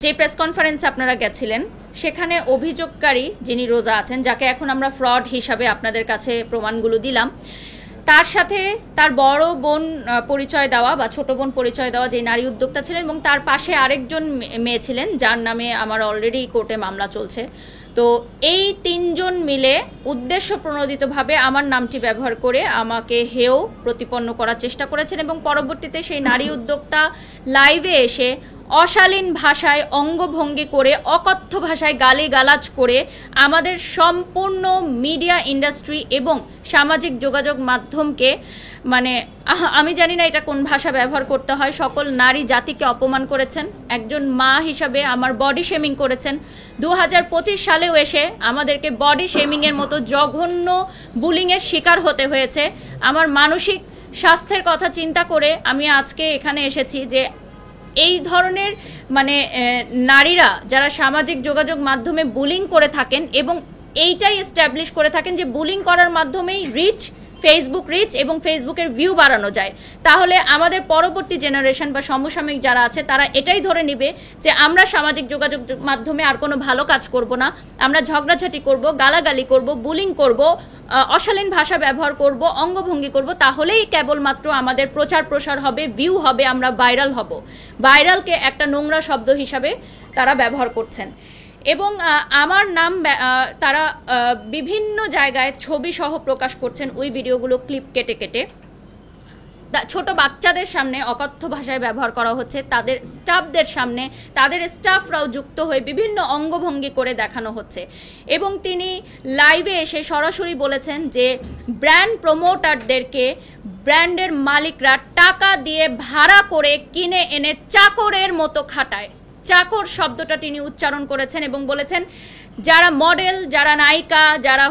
যে প্রেস কনফারেন্সে আপনারা গেছিলেন সেখানে অভিযোগকারী যিনি রোজা আছেন, যাকে এখন আমরা ফ্রড হিসাবে আপনাদের কাছে প্রমাণগুলো দিলাম, তার সাথে তার বড় বোন পরিচয় দেওয়া বা ছোট বোন পরিচয় দেওয়া যে নারী উদ্যোক্তা ছিলেন, এবং তার পাশে আরেকজন মেয়ে ছিলেন যার নামে আমার অলরেডি কোর্টে মামলা চলছে। তো এই তিনজন মিলে উদ্দেশ্য প্রণোদিতভাবে আমার নামটি ব্যবহার করে আমাকে হেয় প্রতিপন্ন করার চেষ্টা করেছেন, এবং পরবর্তীতে সেই নারী উদ্যোক্তা লাইভে এসে অশালীন ভাষায় অঙ্গভঙ্গি করে, অকথ্য ভাষায় গালিগালাজ করে আমাদের সম্পূর্ণ মিডিয়া ইন্ডাস্ট্রি এবং সামাজিক যোগাযোগ মাধ্যমকে, মানে আমি জানি না এটা কোন ভাষা ব্যবহার করতে হয়, সকল নারী জাতিকে অপমান করেছেন। একজন মা হিসাবে আমার বডি শেমিং করেছেন। 2025 সালেও এসে আমাদেরকে বডি শেমিংয়ের মতো জঘন্য বুলিংয়ের শিকার হতে হয়েছে। আমার মানসিক স্বাস্থ্যের কথা চিন্তা করে আমি আজকে এখানে এসেছি যে এই ধরনের নারীরা যারা সামাজিক যোগাযোগ মাধ্যমে বুলিং করে থাকেন এবং এইটাই এস্টাবলিশ করে থাকেন যে বুলিং করার মাধ্যমেই রিচ, ফেসবুক রিচ এবং ফেসবুকের ভিউ বাড়ানো যায়, তাহলে আমাদের পরবর্তী জেনারেশন বা সমসাময়িক যারা আছে তারা এটাই ধরে নেবে যে আমরা সামাজিক যোগাযোগ মাধ্যমে আর কোনো ভালো কাজ করব না, আমরা ঝগড়াঝাটি করব, গালাগালি করব, বুলিং করব, অশালীন ভাষা ব্যবহার করব, অঙ্গভঙ্গি করব, তাহলেই কেবলমাত্র আমাদের প্রচার প্রসার হবে, ভিউ হবে, আমরা ভাইরাল হব। ভাইরালকে একটা নোংরা শব্দ হিসাবে তারা ব্যবহার করছেন, এবং আমার নাম তারা বিভিন্ন জায়গায় ছবি সহ প্রকাশ করছেন। ওই ভিডিওগুলো ক্লিপ কেটে কেটে ছোট বাচ্চাদের সামনে অকথ্য ভাষায় ব্যবহার করা হচ্ছে, তাদের স্টাফদের সামনে তাদের স্টাফরাও যুক্ত হয়ে বিভিন্ন অঙ্গভঙ্গি করে দেখানো হচ্ছে। এবং তিনি লাইভে এসে সরাসরি বলেছেন যে ব্র্যান্ড প্রমোটারদেরকে ব্র্যান্ডের মালিকরা টাকা দিয়ে ভাড়া করে কিনে এনে চাকরের মতো খাটায়। চাকর শব্দটা তিনি উচ্চারণ করেছেন এবং বলেছেন যারা মডেল, যারা নায়িকা, যারা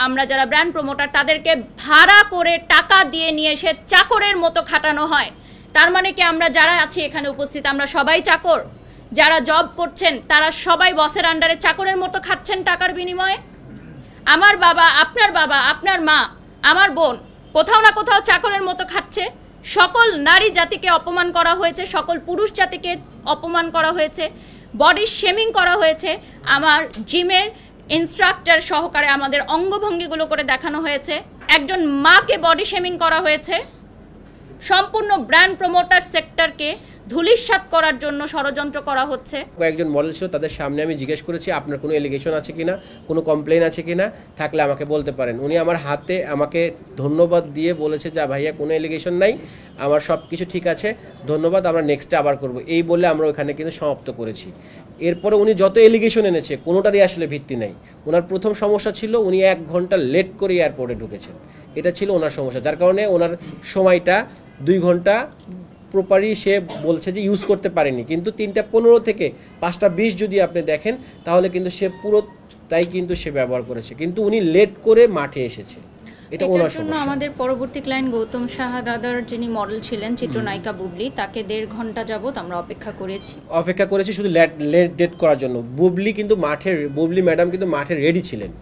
আমরা যারা ব্র্যান্ড প্রমোটার, তাদেরকে ভাড়া করে টাকা দিয়ে নিয়ে এসে চাকরের মতো খাটানো হয়। তার মানে কি আমরা যারা আছি এখানে উপস্থিত আমরা সবাই চাকর? যারা জব করছেন তারা সবাই বসের আন্ডারে চাকরের মতো খাচ্ছেন টাকার বিনিময়ে? আমার বাবা, আপনার মা, আমার বোন কোথাও না কোথাও চাকরের মতো খাচ্ছে। সকল নারী জাতিকে অপমান করা হয়েছে, সকল পুরুষ জাতিকে অপমান করা হয়েছে, বডি শেমিং করা হয়েছে। আমার জিমের ইনস্ট্রাক্টর সহকারে আমাদের অঙ্গভঙ্গিগুলো করে দেখানো হয়েছে। একজন মাকে বডি শেমিং করা হয়েছে। সম্পূর্ণ ব্র্যান্ড প্রমোটার সেক্টরকে ধূলিসাৎ করার জন্য ষড়যন্ত্র করা হচ্ছে। কয়েকজন মডেল ছিল, তাদের সামনে আমি জিজ্ঞেস করেছি আপনার কোনো এলিগেশন আছে কিনা, কোনো কমপ্লেন আছে কিনা, থাকলে আমাকে বলতে পারেন। উনি আমার হাতে আমাকে ধন্যবাদ দিয়ে বলেছে যে ভাইয়া কোনো এলিগেশন নাই, আমার সব কিছু ঠিক আছে, ধন্যবাদ, আমরা নেক্সটে আবার করব, এই বলে আমরা ওখানে কিন্তু সমাপ্ত করেছি। এরপরে উনি যত এলিগেশন এনেছে কোনোটারই আসলে ভিত্তি নাই। ওনার প্রথম সমস্যা ছিল উনি 1 ঘন্টা লেট করে এয়ারপোর্টে ঢুকেছেন, এটা ছিল ওনার সমস্যা, যার কারণে ওনার সময়টা 2 ঘন্টা প্রপারলি সে বলছে যে ইউজ করতে পারেনি। কিন্তু 3:15 থেকে 5:20 যদি আপনি দেখেন তাহলে কিন্তু সে পুরোটাই কিন্তু সে ব্যবহার করেছে, কিন্তু উনি লেট করে মাঠে এসেছে, এটা ওনার সমস্যা। আমাদের পরবর্তী ক্লায়েন্ট গৌতম সাহা দাদার যিনি মডেল ছিলেন, চিত্রনায়িকা বুবলি, তাকে 1.5 ঘন্টা যাবত আমরা অপেক্ষা করেছি শুধু লেট ডেট করার জন্য। বুবলি ম্যাডাম কিন্তু মাঠে রেডি ছিলেন,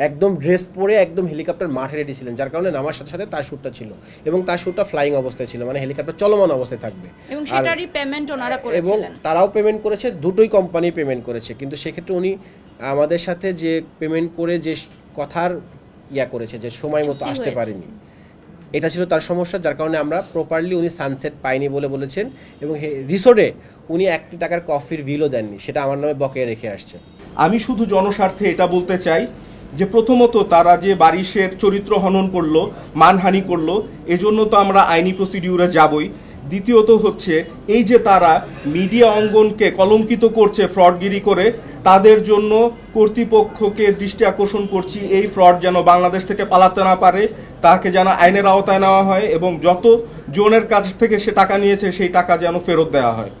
একদম ড্রেস পরে একদম হেলিকপ্টার মাঠে রেডি ছিলেন, যার কারণে নামার সাথে সাথে তার শ্যুটটা ছিল, এবং তার শ্যুটটা ফ্লাইং অবস্থায় ছিল, মানে হেলিকপ্টার চলমান অবস্থায় থাকবে, এবং সেটারই পেমেন্ট ওনারা করেছিলেন, এবং তারাও পেমেন্ট করেছে, দুটোই কোম্পানি পেমেন্ট করেছে। কিন্তু সেক্ষেত্রে উনি আমাদের সাথে যে পেমেন্ট করে যে কথার করেছে যে সময় মতো আসতে পারেনি, এটা ছিল তার সমস্যা, যার কারণে আমরা প্রপারলি উনি সানসেট পাইনি বলে বলেছেন, এবং রিসোর্টে উনি 1 টাকার কফির বিলও দেননি, সেটা আমার নামে বকেয়া রেখে আসছে। আমি শুধু জনস্বার্থে এটা বলতে চাই যে প্রথমত তারা যে বারিশের চরিত্র হনন করলো, মানহানি করলো, এজন্য তো আমরা আইনি প্রসিডিউরে যাবই। দ্বিতীয়ত হচ্ছে এই যে তারা মিডিয়া অঙ্গনকে কলঙ্কিত করছে ফ্রডগিরি করে, তাদের জন্য কর্তৃপক্ষকে দৃষ্টি আকর্ষণ করছি এই ফ্রড যেন বাংলাদেশ থেকে পালাতে না পারে, তাকে যেন আইনের আওতায় নেওয়া হয়, এবং যত জনের কাছ থেকে সে টাকা নিয়েছে সেই টাকা যেন ফেরত দেওয়া হয়,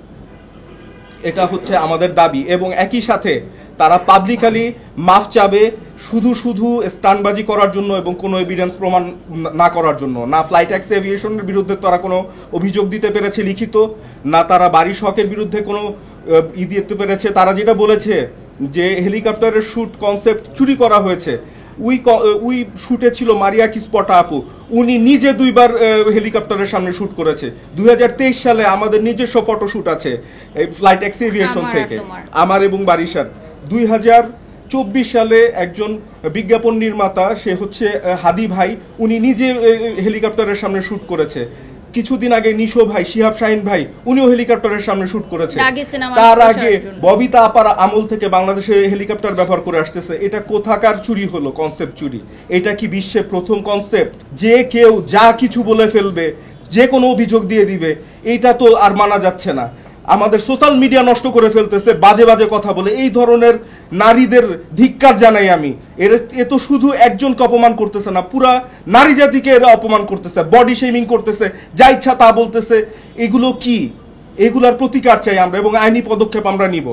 এটা হচ্ছে আমাদের দাবি। এবং একই সাথে তারা পাবলিকালি মাফ চাবে শুধু স্টান্টবাজি করার জন্য এবং কোনো এভিডেন্স প্রমাণ না করার জন্য। না ফ্লাইট ট্যাক্স এভিয়েশনের বিরুদ্ধে তারা কোনো অভিযোগ দিতে পেরেছে লিখিত, না তারা বারিশ হকের বিরুদ্ধে কোনো দিতে পেরেছে। তারা যেটা বলেছে যে হেলিকপ্টারের শ্যুট কনসেপ্ট চুরি করা হয়েছে, উই শুটে ছিল মারিয়া কিসপটা আপু, উনি নিজে 2বার হেলিকপ্টারের সামনে শুট করেছে। 2023 সালে আমাদের নিজস্ব ফটোশুট আছে ফ্লাইট এক্সিভিয়েশন আমার আর থেকে, তোমার। আমার এবং বারিশার। 2024 সালে একজন বিজ্ঞাপন নির্মাতা, সে হচ্ছে হাদি ভাই, উনি নিজে হেলিকপ্টারের সামনে শুট করেছে। কিছুদিন আগে নিশো ভাই, শিহাব শাহিন ভাই, উনিও হেলিকপ্টারের সামনে শুট করেছে। দাগি সিনেমা তার প্রচারের আগে জন্য। ববিতা আপার আমল থেকে বাংলাদেশে হেলিকপ্টার ব্যবহার করে আসতেছে। এটা কোথাকার চুরি হলো? কনসেপ্ট চুরি। এটা কি বিশ্বের প্রথম কনসেপ্ট? যে কেউ যা কিছু বলে ফেলবে, যে কোনো অভিযোগ দিয়ে দিবে, এইটা তো আর মানা যাচ্ছে না। আমাদের সোশ্যাল মিডিয়া নষ্ট করে ফেলতেছে বাজে বাজে কথা বলে। এই ধরনের নারীদের ধিক্কার জানাই আমি। এ তো শুধু একজনকে অপমান করতেছে না, পুরা নারী জাতিকে এরা অপমান করতেছে, বডি শেমিং করতেছে, যা ইচ্ছা তা বলতেছে। এগুলো কি? এগুলার প্রতিকার চাই আমরা এবং আইনি পদক্ষেপ আমরা নিব।